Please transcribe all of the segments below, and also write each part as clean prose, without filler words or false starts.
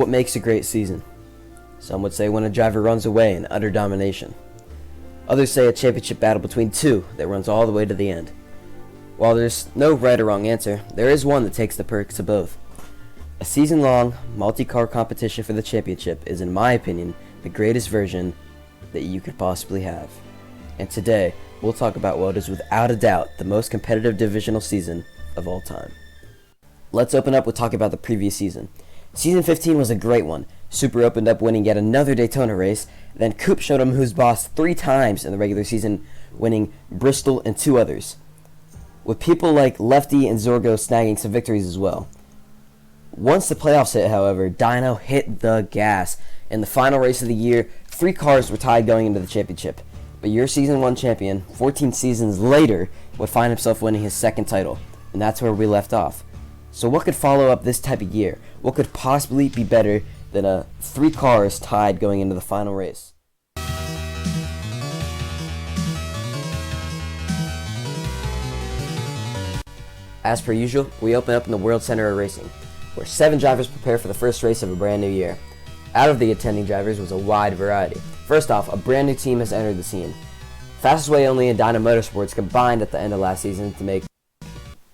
What makes a great season? Some would say when a driver runs away in utter domination. Others say a championship battle between two that runs all the way to the end. While there's no right or wrong answer, there is one that takes the perks of both. A season-long, multi-car competition for the championship is, in my opinion, the greatest version that you could possibly have. And today, we'll talk about what is without a doubt the most competitive divisional season of all time. Let's open up with talking about the previous season. Season 15 was a great one. Super opened up winning yet another Daytona race, then Coop showed him who's boss 3 times in the regular season, winning Bristol and 2 others, with people like Lefty and Zorgo snagging some victories as well. Once the playoffs hit, however, Dyno hit the gas. In the final race of the year, 3 cars were tied going into the championship. But your Season 1 champion, 14 seasons later, would find himself winning his 2nd title. And that's where we left off. So what could follow up this type of year? What could possibly be better than 3 cars tied going into the final race? As per usual, we open up in the World Center of Racing, where 7 drivers prepare for the first race of a brand new year. Out of the attending drivers was a wide variety. First off, a brand new team has entered the scene. Fastest Way Only and Dyno Motorsports combined at the end of last season to make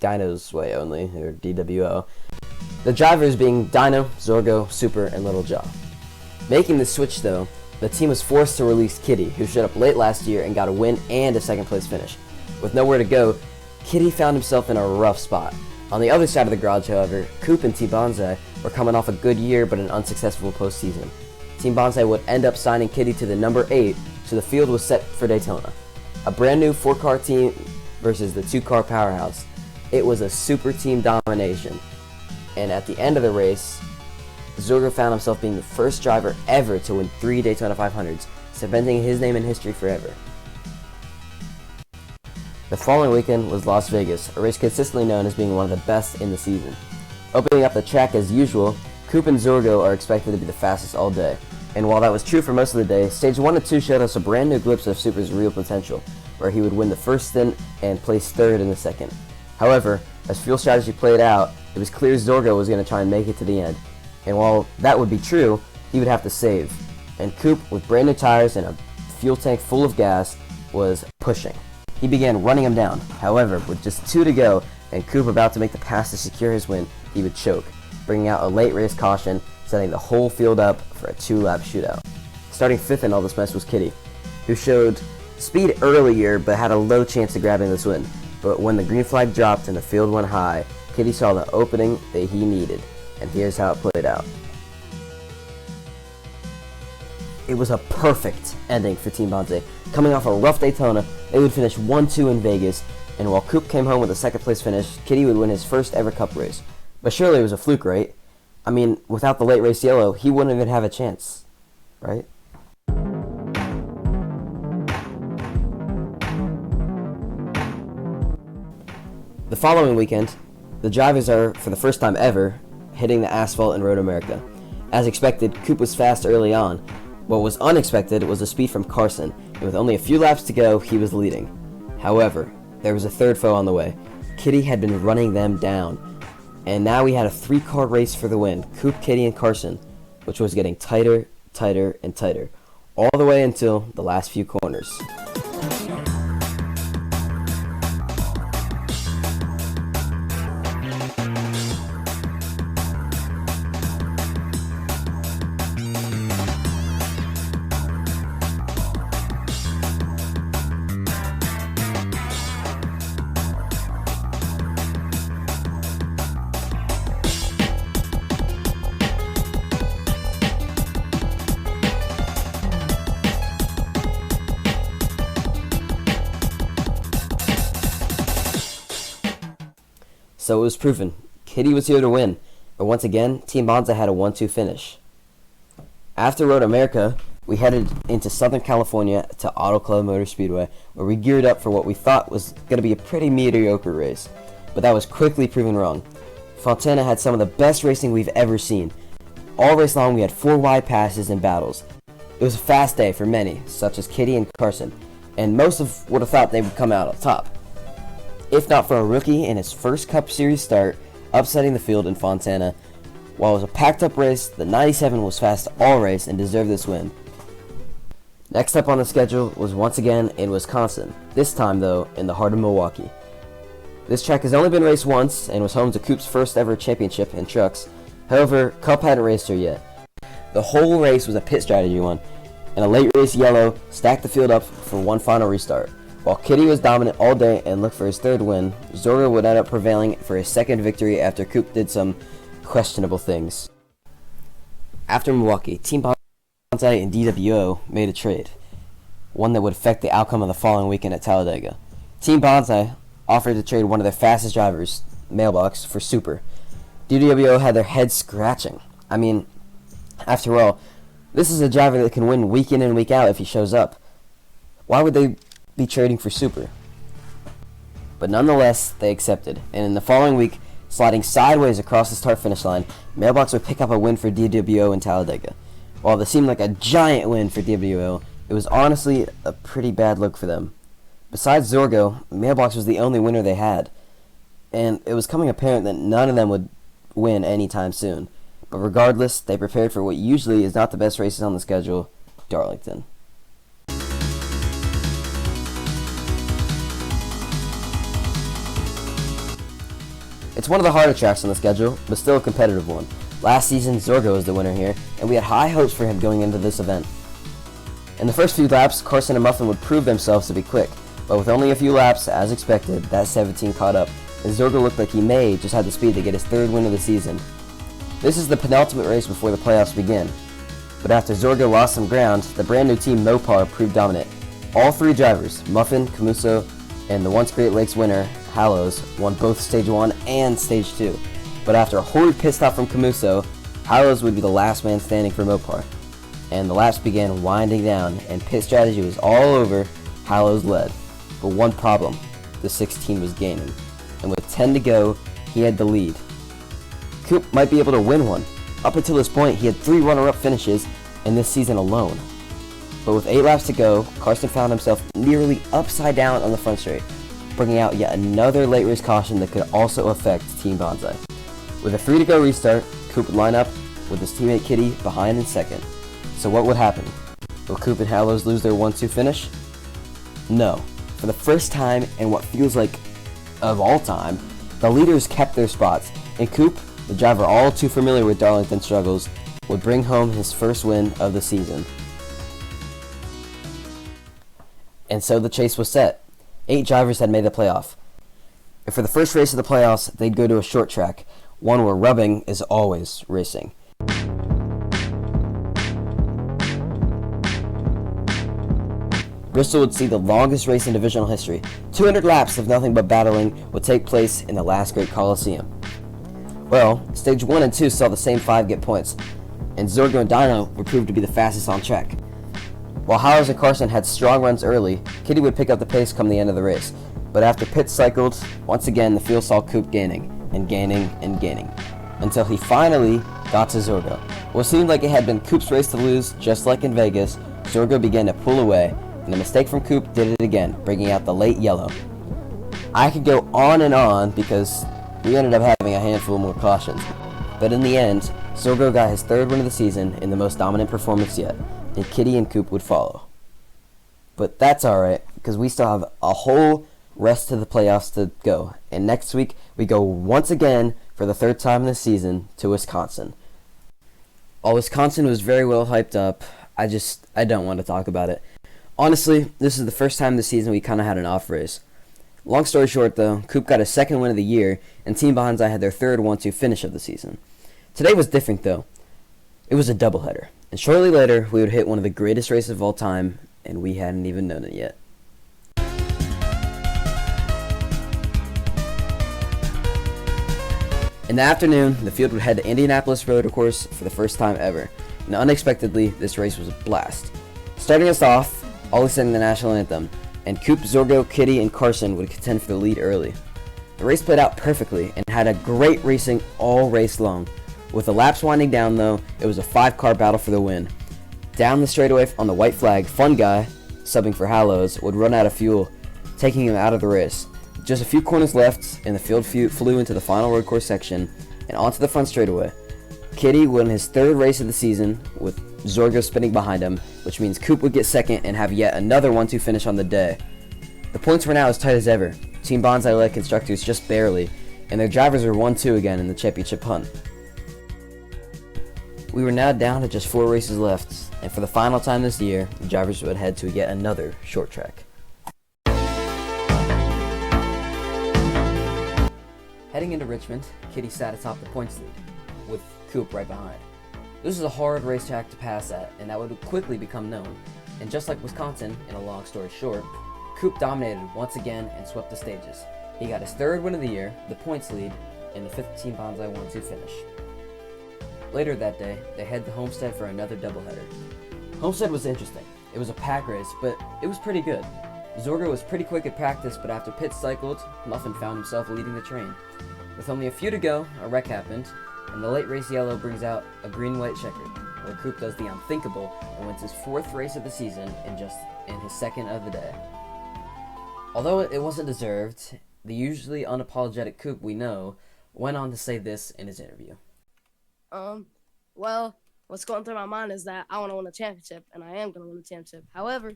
Dyno's Way Only, or DWO. The drivers being Dyno, Zorgo, Super, and Little Jaw. Making the switch though, the team was forced to release Kitty, who showed up late last year and got a win and a 2nd place finish. With nowhere to go, Kitty found himself in a rough spot. On the other side of the garage, however, Coop and Team Bonsai were coming off a good year but an unsuccessful postseason. Team Bonsai would end up signing Kitty to the number 8, so the field was set for Daytona. A brand new 4-car team versus the 2-car powerhouse. It was a super team domination. And at the end of the race, Zorgo found himself being the first driver ever to win 3 Daytona 500s, cementing his name in history forever. The following weekend was Las Vegas, a race consistently known as being one of the best in the season. Opening up the track as usual, Coop and Zorgo are expected to be the fastest all day. And while that was true for most of the day, Stage 1 and 2 showed us a brand new glimpse of Super's real potential, where he would win the first stint and place 3rd in the 2nd. However, as fuel strategy played out, it was clear Zorgo was going to try and make it to the end. And while that would be true, he would have to save. And Coop, with brand new tires and a fuel tank full of gas, was pushing. He began running him down. However, with just 2 to go, and Coop about to make the pass to secure his win, he would choke, bringing out a late race caution, setting the whole field up for a 2-lap shootout. Starting 5th in all this mess was Kitty, who showed speed earlier but had a low chance of grabbing this win. But when the green flag dropped and the field went high, Kitty saw the opening that he needed, and here's how it played out. It was a perfect ending for Team Bonsai. Coming off a rough Daytona, they would finish 1-2 in Vegas, and while Coop came home with a 2nd place finish, Kitty would win his first ever Cup race. But surely it was a fluke, right? I mean, without the late race yellow, he wouldn't even have a chance, right? The following weekend, the drivers are, for the first time ever, hitting the asphalt in Road America. As expected, Coop was fast early on. What was unexpected was the speed from Carson, and with only a few laps to go, he was leading. However, there was a 3rd foe on the way. Kitty had been running them down, and now we had a 3-car race for the win, Coop, Kitty, and Carson, which was getting tighter, tighter, and tighter, all the way until the last few corners. So it was proven. Kitty was here to win, but once again, Team Bonsai had a 1-2 finish. After Road America, we headed into Southern California to Auto Club Motor Speedway, where we geared up for what we thought was going to be a pretty mediocre race, but that was quickly proven wrong. Fontana had some of the best racing we've ever seen. All race long, we had 4 wide passes and battles. It was a fast day for many, such as Kitty and Carson, and most would have thought they would come out on top. If not for a rookie in his first Cup Series start, upsetting the field in Fontana, While it was a packed up race, the 97 was fast all race and deserved this win. Next up on the schedule was once again in Wisconsin, this time though in the heart of Milwaukee. This track has only been raced once and was home to Coop's first ever championship in trucks. However, Cup hadn't raced her yet. The whole race was a pit strategy one, and a late race yellow stacked the field up for one final restart. While Kitty was dominant all day and looked for his third win, Zorgo would end up prevailing for his second victory after Coop did some questionable things. After Milwaukee, Team Bonsai and DWO made a trade, one that would affect the outcome of the following weekend at Talladega. Team Bonsai offered to trade one of their fastest drivers, Mailbox, for Super. DWO had their heads scratching. I mean, after all, this is a driver that can win week in and week out if he shows up. Why would they be trading for Super? But nonetheless, they accepted, and in the following week, sliding sideways across the start-finish line, Mailbox would pick up a win for DWO in Talladega. While this seemed like a giant win for DWO, it was honestly a pretty bad look for them. Besides Zorgo, Mailbox was the only winner they had, and it was coming apparent that none of them would win anytime soon. But regardless, they prepared for what usually is not the best races on the schedule, Darlington. It's one of the harder tracks on the schedule, but still a competitive one. Last season, Zorgo was the winner here, and we had high hopes for him going into this event. In the first few laps, Carson and Muffin would prove themselves to be quick, but with only a few laps, as expected, that 17 caught up, and Zorgo looked like he may just have the speed to get his third win of the season. This is the penultimate race before the playoffs begin. But after Zorgo lost some ground, the brand new team Mopar proved dominant. All three drivers, Muffin, Camuso, and the once Great Lakes winner, Hallows, won both Stage 1 and Stage 2. But after a horrid pit stop from Camuso, Hallows would be the last man standing for Mopar. And the laps began winding down, and pit strategy was all over. Hallows led. But one problem, the 16 was gaining. And with 10 to go, he had the lead. Coop might be able to win one. Up until this point, he had 3 runner-up finishes in this season alone. But with 8 laps to go, Carson found himself nearly upside down on the front straight, bringing out yet another late race caution that could also affect Team Bonsai. With a 3 to go restart, Coop would line up with his teammate Kitty behind in second. So what would happen? Will Coop and Hallows lose their 1-2 finish? No. For the first time in what feels like of all time, the leaders kept their spots, and Coop, the driver all too familiar with Darlington struggles, would bring home his first win of the season. And so the chase was set. 8 drivers had made the playoff. And for the first race of the playoffs, they'd go to a short track, one where rubbing is always racing. Bristol would see the longest race in divisional history. 200 laps of nothing but battling would take place in the last great Coliseum. Well, Stage 1 and 2 saw the same 5 get points, and Zorgo and Dino were proved to be the fastest on track. While Howers and Carson had strong runs early, Kitty would pick up the pace come the end of the race. But after pits cycled, once again the field saw Coop gaining, and gaining, and gaining, until he finally got to Zorgo. What seemed like it had been Coop's race to lose, just like in Vegas, Zorgo began to pull away, and a mistake from Coop did it again, bringing out the late yellow. I could go on and on because we ended up having a handful more cautions, but in the end, Zorgo got his 3rd win of the season in the most dominant performance yet, and Kitty and Coop would follow. But that's alright, because we still have a whole rest of the playoffs to go, and next week we go once again for the 3rd time this season to Wisconsin. While Wisconsin was very well hyped up, I don't want to talk about it. Honestly, this is the first time this season we kind of had an off race. Long story short though, Coop got his 2nd win of the year, and Team Bonsai had their 3rd 1-2 finish of the season. Today was different though. It was a doubleheader, and shortly later we would hit one of the greatest races of all time, and we hadn't even known it yet. In the afternoon, the field would head to Indianapolis Road Course for the first time ever, and unexpectedly, this race was a blast. Starting us off, Ollie sang the national anthem, and Coop, Zorgo, Kitty, and Carson would contend for the lead early. The race played out perfectly and had a great racing all race long. With the laps winding down though, it was a 5-car battle for the win. Down the straightaway on the white flag, Fun Guy, subbing for Hallows, would run out of fuel, taking him out of the race. Just a few corners left, and the field flew into the final road course section and onto the front straightaway. Kitty won his third race of the season with Zorgo spinning behind him, which means Coop would get second and have yet another 1-2 finish on the day. The points were now as tight as ever. Team Bonsai led constructors just barely, and their drivers were 1-2 again in the championship hunt. We were now down to just 4 races left, and for the final time this year, the drivers would head to yet another short track. Heading into Richmond, Kitty sat atop the points lead, with Coop right behind. This was a hard racetrack to pass at, and that would quickly become known. And just like Wisconsin, in a long story short, Coop dominated once again and swept the stages. He got his third win of the year, the points lead, and the 5th Team Bonsai 1-2 finish. Later that day, they head to Homestead for another doubleheader. Homestead was interesting. It was a pack race, but it was pretty good. Zorgo was pretty quick at practice, but after pits cycled, Muffin found himself leading the train. With only a few to go, a wreck happened, and the late race yellow brings out a green-white checkered, where Coop does the unthinkable and wins his 4th race of the season in his 2nd of the day. Although it wasn't deserved, the usually unapologetic Coop we know went on to say this in his interview. Well, what's going through my mind is that I want to win a championship, and I am going to win a championship. However,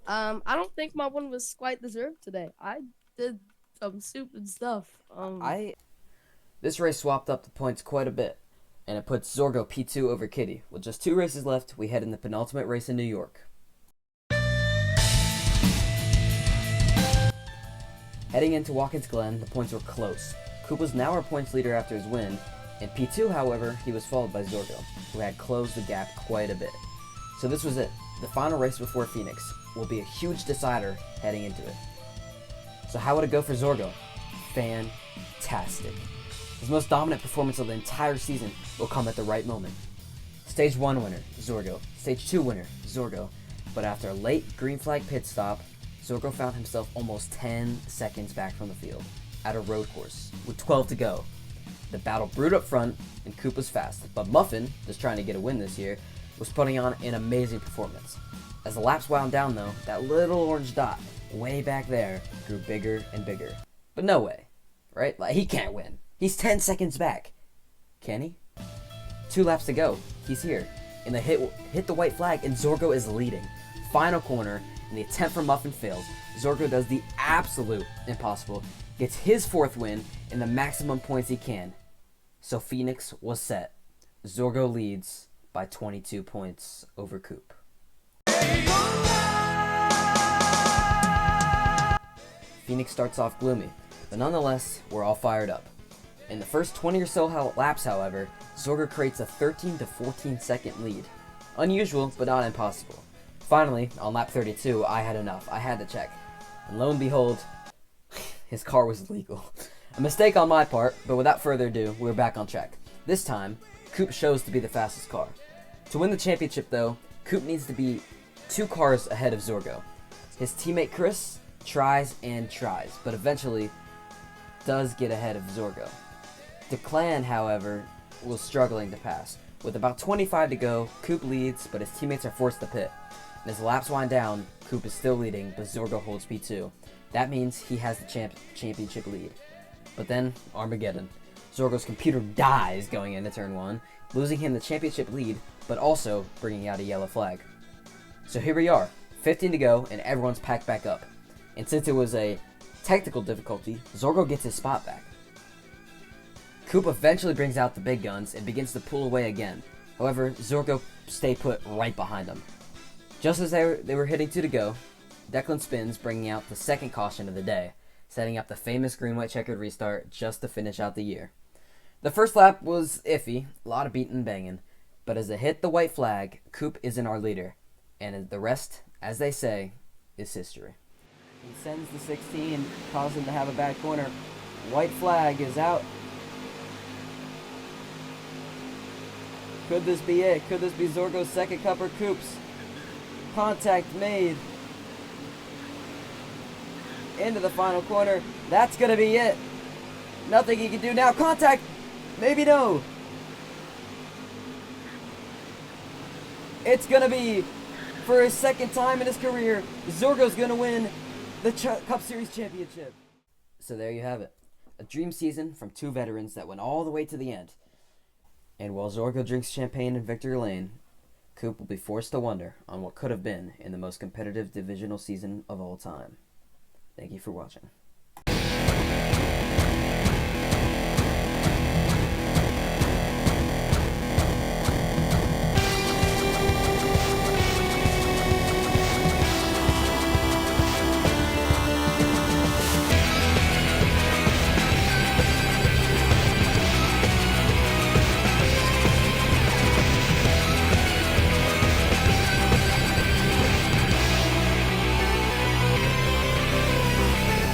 I don't think my win was quite deserved today. I did some stupid stuff. This race swapped up the points quite a bit, and it puts Zorgo P2 over Kitty. With just 2 races left, we head in the penultimate race in New York. Heading into Watkins Glen, the points were close. Coop was now our points leader after his win, and P2, however, he was followed by Zorgo, who had closed the gap quite a bit. So this was it. The final race before Phoenix will be a huge decider heading into it. So how would it go for Zorgo? Fantastic. His most dominant performance of the entire season will come at the right moment. Stage 1 winner, Zorgo. Stage 2 winner, Zorgo. But after a late green flag pit stop, Zorgo found himself almost 10 seconds back from the field at a road course with 12 to go. The battle brewed up front, and Coop was fast, but Muffin, just trying to get a win this year, was putting on an amazing performance. As the laps wound down though, that little orange dot way back there grew bigger and bigger. But no way, right? Like, he can't win. He's 10 seconds back. Can he? 2 laps to go. He's here. And they hit the white flag, and Zorgo is leading. Final corner, and the attempt for Muffin fails. Zorgo does the absolute impossible, gets his 4th win and the maximum points he can. So Phoenix was set. Zorgo leads by 22 points over Coop. Phoenix starts off gloomy, but nonetheless, we're all fired up. In the first 20 or so laps, however, Zorgo creates a 13 to 14 second lead. Unusual, but not impossible. Finally, on lap 32, I had enough. I had to check. And lo and behold, his car was legal. A mistake on my part, but without further ado, we're back on track. This time, Coop shows to be the fastest car. To win the championship though, Coop needs to be 2 cars ahead of Zorgo. His teammate Chris tries and tries, but eventually does get ahead of Zorgo. The clan, however, was struggling to pass. With about 25 to go, Coop leads, but his teammates are forced to pit. And as the laps wind down, Coop is still leading, but Zorgo holds P2. That means he has the championship lead. But then, Armageddon. Zorgo's computer dies going into turn 1, losing him the championship lead, but also bringing out a yellow flag. So here we are, 15 to go, and everyone's packed back up. And since it was a technical difficulty, Zorgo gets his spot back. Coop eventually brings out the big guns and begins to pull away again. However, Zorgo stay put right behind him. Just as they were hitting 2 to go, Declan spins, bringing out the 2nd caution of the day, setting up the famous green-white checkered restart just to finish out the year. The first lap was iffy, a lot of beating and banging, but as it hit the white flag, Coop isn't our leader, and the rest, as they say, is history. He sends the 16, causing him to have a bad corner. White flag is out. Could this be it? Could this be Zorgo's 2nd cup or Coop's? Contact made. Into the final corner. That's going to be it. Nothing he can do now. Contact! Maybe no. It's going to be, for his 2nd time in his career, Zorgo's going to win the Cup Series championship. So there you have it. A dream season from 2 veterans that went all the way to the end. And while Zorgo drinks champagne in Victory Lane, Coop will be forced to wonder on what could have been in the most competitive divisional season of all time. Thank you for watching.